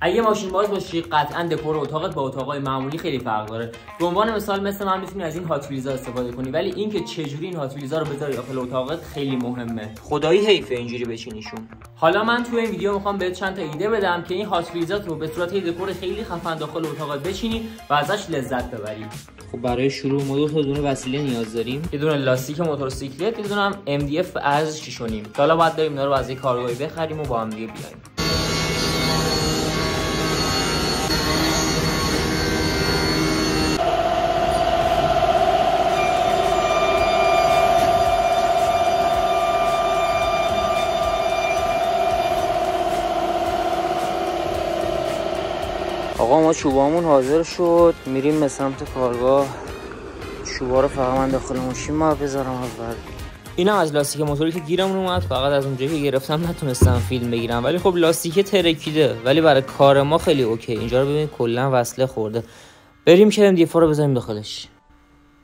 اگه ماشین باز باشی قطعا دکور اتاقت با اتاقای معمولی خیلی فرق داره. به عنوان مثال مثل من میتونی از این هات ویلزا استفاده کنی، ولی اینکه چجوری این هات ویلزا رو بذاری داخل اتاقت خیلی مهمه. خدایی حیفه اینجوری بچینیشون. حالا من تو این ویدیو میخوام بهت چند تا ایده بدم که این هات ویلزا رو به صورت دکور خیلی خفن داخل اتاقت بچینی و ازش لذت ببری. خب برای شروع ما 2 تا دونه وسیله نیاز داریم. یه دونه لاستیک موتورسیکلت، یه دونه هم MDF ارز 6.5. حالا باید بریم اینا رو از یه کارگاهی بخریم و با هم دیگه بیایم. آقا ما چوبامون حاضر شد، میریم به سمت کارگاه. چوبا رو فقط من داخل ماشین ما بذارم اول. اینم از لاستیک موتوری که گیرمون اومد، فقط از اونجایی که گرفتم نتونستم فیلم بگیرم، ولی خب لاستیک ترکیده، ولی برای کار ما خیلی اوکی. اینجا رو ببین کلا وصله خورده. بریم که MDF رو بزنیم داخلش.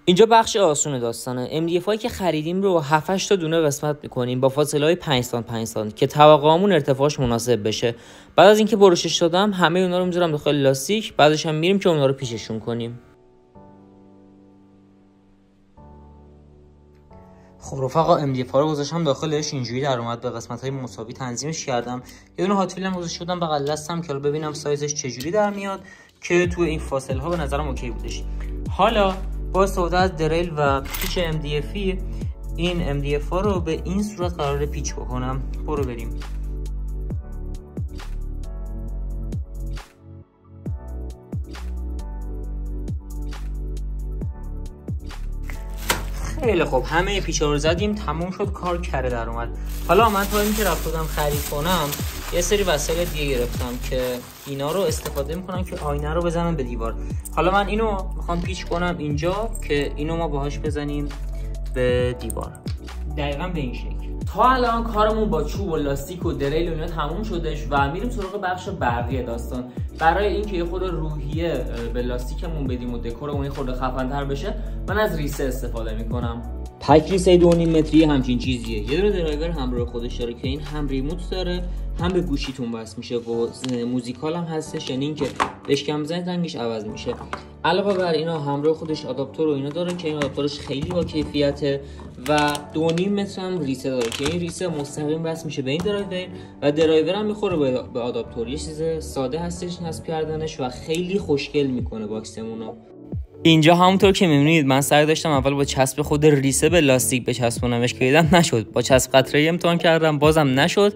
اینجا بخش آسون داستانه. MDF هایی که خریدیم رو 7-8 تا دونه قسمت میکنیم با فاصله های 5 سانت که توقعمون ارتفاعش مناسب بشه. بعد از اینکه بروشش دادم همه اونا رو میذارم داخل لاستیک، بعدش هم میریم که اونا رو پیچشون کنیم. خب رفقا MDF ها رو گذاشتم داخلش، اینجوری در اومد. به قسمت های مساوی تنظیمش کردم. یه دونه هات ویلم گذاشتم بغل دستم که ببینم سایزش چجوری در میاد، که تو این فاصله ها به نظرم اوکی بودش. حالا با استفاده از دریل و پیچ MDFی این MDF ها رو به این صورت قراره پیچ بکنم. برو بریم. خیلی خوب، همه پیچا رو زدیم، تموم شد، کار کره در اومد. حالا من تا اینکه رفتم خرید کنم یه سری وسایل دیگه گرفتم که اینا رو استفاده میکنم که آینه رو بزنم به دیوار. حالا من اینو میخوام پیچ کنم اینجا که اینو ما باهاش بزنیم به دیوار، دقیقاً به این شکل. تا الان کارمون با چوب و لاستیک و دریل و اینا تموم شدش و میریم سراغ بخش برقی داستان. برای اینکه یه خورده روحیه به لاستیکمون بدیم و دکورمون یه خورده خفن‌تر بشه، من از ریسه استفاده میکنم. پک ریسه 2.5 متری همچین چیزیه. یه دونه درایور همراه خودش داره که این هم ریموت داره هم به گوشیتون وصل میشه و موزیکال هم هستش، یعنی اینکه بهش کم بزنید رنگش عوض میشه. علاوه بر اینا همراه خودش آداپتور و اینا داره که این آداپتورش خیلی با کیفیته و 2.5 متر هم ریسه داره که این ریسه مستقیم وصل میشه به این درایور و درایور هم میخوره به آداپتور. یه چیز ساده هستش نصب کردنش و خیلی خوشگل میکنه باکسمونو. اینجا همونطور که میبینید من سعی داشتم اول با چسب خود ریسه به لاستیک بچسبونمش که دیدم نشد. با چسب قطره‌ای امتحان کردم بازم نشد،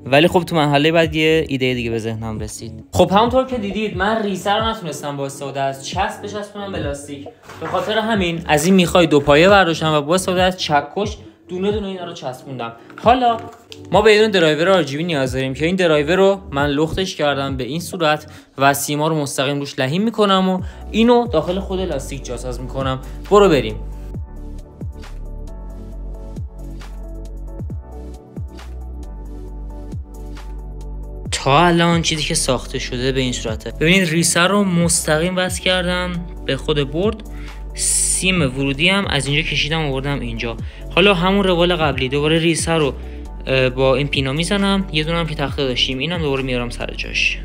ولی خب تو مرحله بعد یه ایده دیگه به ذهنم رسید. خب همونطور که دیدید من ریسه رو نتونستم با استفاده از چسب بچسبونم به لاستیک. به خاطر همین از این میخوای 2 پایه برداشتم و با استفاده از چکش دونه دونه اینا رو چسبوندم. حالا ما به یه درایور RGB نیاز داریم که این درایور رو من لختش کردم به این صورت و سیما رو مستقیم روش لحیم میکنم و اینو داخل خود لاستیک جاساز میکنم. برو بریم. تا الان چیزی که ساخته شده به این صورته. ببینید ریسه رو مستقیم وصل کردم به خود بورد، سیم ورودی هم از اینجا کشیدم آوردم اینجا. حالا همون روال قبلی دوباره ریسه رو با این پینا میزنم، یه دونه هم که تخته داشتیم اینم دوباره میارم سر جاش.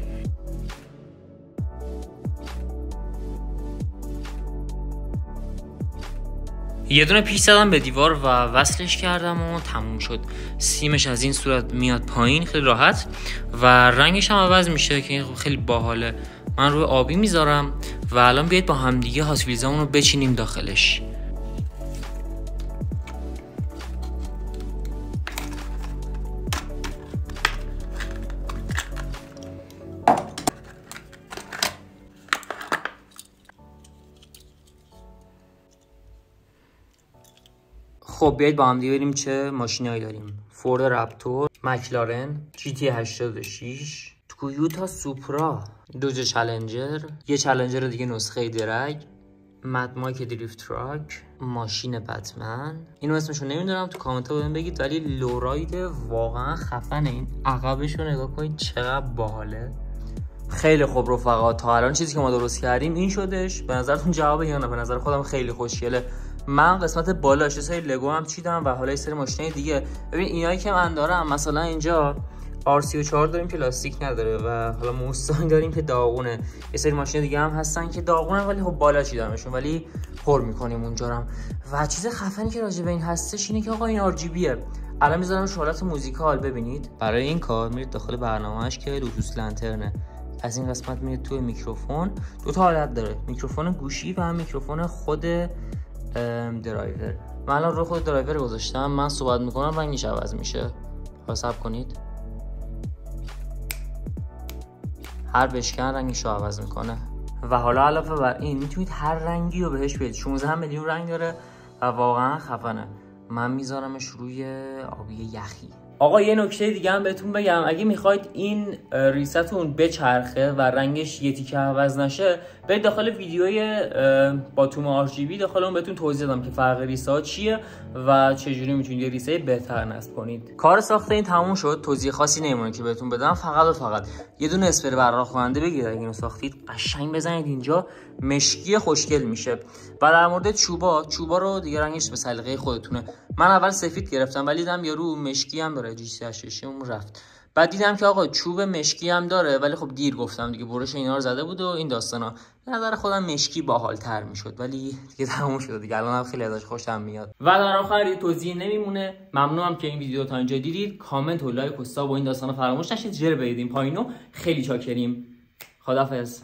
یه دونه پیچ زدم به دیوار و وصلش کردم و تموم شد. سیمش از این صورت میاد پایین خیلی راحت و رنگش هم عوض میشه که خیلی باحاله. من روی آبی میذارم و الان بیایید با همدیگه هات ویلزامون رو بچینیم داخلش. خب بیایید با هم دیگه بریم چه ماشینایی داریم. فورد رپتور، مکلارن، GT 86، تویوتا سوپرا، دوج چالنجر، یه چالنجر دیگه نسخه درگ، مدمایک دریفت تراک، ماشین بتمن. اینو اسمشو نمیدونم، تو کامنت ها بهم بگید، ولی لوراید واقعا خفنه. این عقبش رو نگاه کنید چقدر باحاله. خیلی خوب رفقا، تا الان چیزی که ما درست کردیم این شدش. به نظرتون جوابه یا نه؟ به نظر خودم خیلی خوشگله. من قسمت بالاش یه سری لگو هم چیدم و حالا یه سری ماشین دیگه. ببین اینایی که من دارم مثلا اینجا R34 داریم که لاستیک نداره و حالا موستانگ داریم که داغونه. یه سری ماشین دیگه هم هستن که داغونه ولی خب بالا چیدمشون، ولی پر میکنیم اونجا هم. و چیز خفنی که راجع به این هستش اینه که آقا این RGBه. الان میذارمش حالت موزیکال، ببینید. برای این کار میرید داخل برنامه‌اش که لوتوس لنترنه. از این قسمت میرید توی میکروفون، دو تا حالت داره، میکروفون گوشی و هم میکروفون خود درایور. من الان رو خود درایور گذاشتم، من صحبت میکنم رنگش عوض میشه. حساب کنید هر بشکن رنگش رو عوض میکنه. و حالا علاوه بر این میتونید هر رنگی رو بهش بدید. 16 میلیون رنگ داره و واقعا خفنه. من میذارمش روی آبی یخی. آقا یه نکته دیگه هم بهتون بگم، اگه میخواید این ریستون بچرخه و رنگش یه تیکه عوض نشه، برید داخل ویدیوی باتوم RGB، داخل اون بهتون توضیح دادم که فرق ریسه ها چیه و چجوری میتونید یه ریسه بهتر نصب کنید. کار ساخت این تموم شد، توضیح خاصی نمیمونه که بهتون بدم، فقط و فقط یه دونه اسپری براق کننده بگیرید. اگه اینو ساختید قشنگ بزنید اینجا، مشکی خوشگل میشه. و در مورد چوبا رو دیگه رنگش به سلیقه خودتونه. من اول سفید گرفتم ولی دیدم یارو مشکی هم داره، GC86 اون رفت. بعد دیدم که آقا چوب مشکی هم داره ولی خب دیر گفتم دیگه، برش اینا رو زده بود و این داستانا. به نظر خودم مشکی باحال‌تر میشد ولی دیگه تموم شد دیگه. الانم خیلی ازش خوشم میاد. و در آخر یه توضیح نمیمونه. ممنونم که این ویدیو تا اینجا دیدید. کامنت و لایک و ساب و این داستانا فراموش نشید. جر بدید پایینو. خیلی چاکریم. خدافظ.